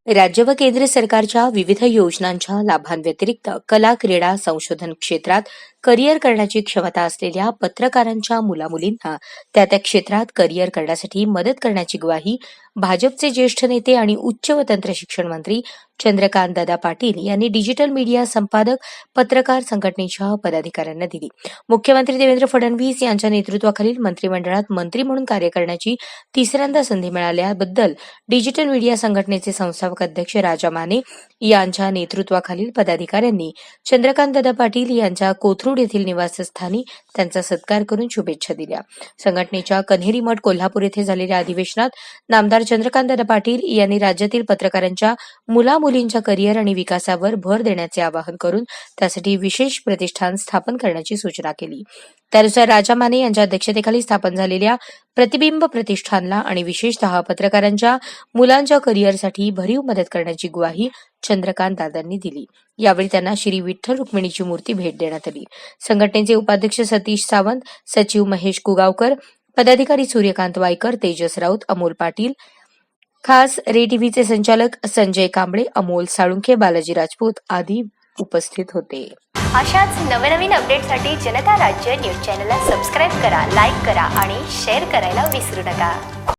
राज्य व केंद्र सरकारच्या विविध योजनांच्या लाभांव्यतिरिक्त कला क्रीडा संशोधन क्षेत्रात करिअर करण्याची क्षमता असलेल्या पत्रकारांच्या मुलामुलींना त्या क्षेत्रात करिअर करण्यासाठी मदत करण्याची ग्वाही भाजपचे ज्येष्ठ नेते आणि उच्च व तंत्र शिक्षण मंत्री चंद्रकांत दादा पाटील यांनी डिजिटल मीडिया संपादक पत्रकार संघटनेच्या पदाधिकाऱ्यांना दिली. मुख्यमंत्री देवेंद्र फडणवीस यांच्या नेतृत्वाखालील मंत्रिमंडळात मंत्री म्हणून कार्य करण्याची तिसऱ्यांदा संधी मिळाल्याबद्दल डिजिटल मीडिया संघटनेचे संस्थापक अध्यक्ष राजा माने यांच्या नेतृत्वाखालील पदाधिकाऱ्यांनी चंद्रकांत दादा पाटील यांच्या कोथरूड येथील निवासस्थानी त्यांचा सत्कार करून शुभेच्छा दिल्या. संघटनेच्या कन्हेरी मठ कोल्हापूर येथे झालेल्या अधिवेशनात नामदार चंद्रकांत दादा पाटील यांनी राज्यातील पत्रकारांच्या मुलामुलींच्या करिअर आणि विकासावर भर देण्याचे आवाहन करून त्यासाठी विशेष प्रतिष्ठान स्थापन करण्याची सूचना केली. त्यानुसार राजा माने यांच्या अध्यक्षतेखाली स्थापन झालेल्या प्रतिबिंब प्रतिष्ठानला आणि विशेषतः पत्रकारांच्या मुलांच्या करिअरसाठी भरीव मदत करण्याची ग्वाही चंद्रकांत दादांनी दिली. यावेळी त्यांना श्री विठ्ठल रुक्मिणीची मूर्ती भेट देण्यात आली. संघटनेचे उपाध्यक्ष सतीश सावंत, सचिव महेश कुगावकर, पदाधिकारी सूर्यकांत वायकर, तेजस राऊत, अमोल पाटील, खास रे टीव्हीचे संचालक संजय कांबळे, अमोल साळुंखे, बालाजी राजपूत आदी उपस्थित होते. अशाच नवनवीन अपडेटसाठी जनता राज्य न्यूज चॅनलला सबस्क्राईब करा, लाईक करा आणि शेअर करायला विसरू नका.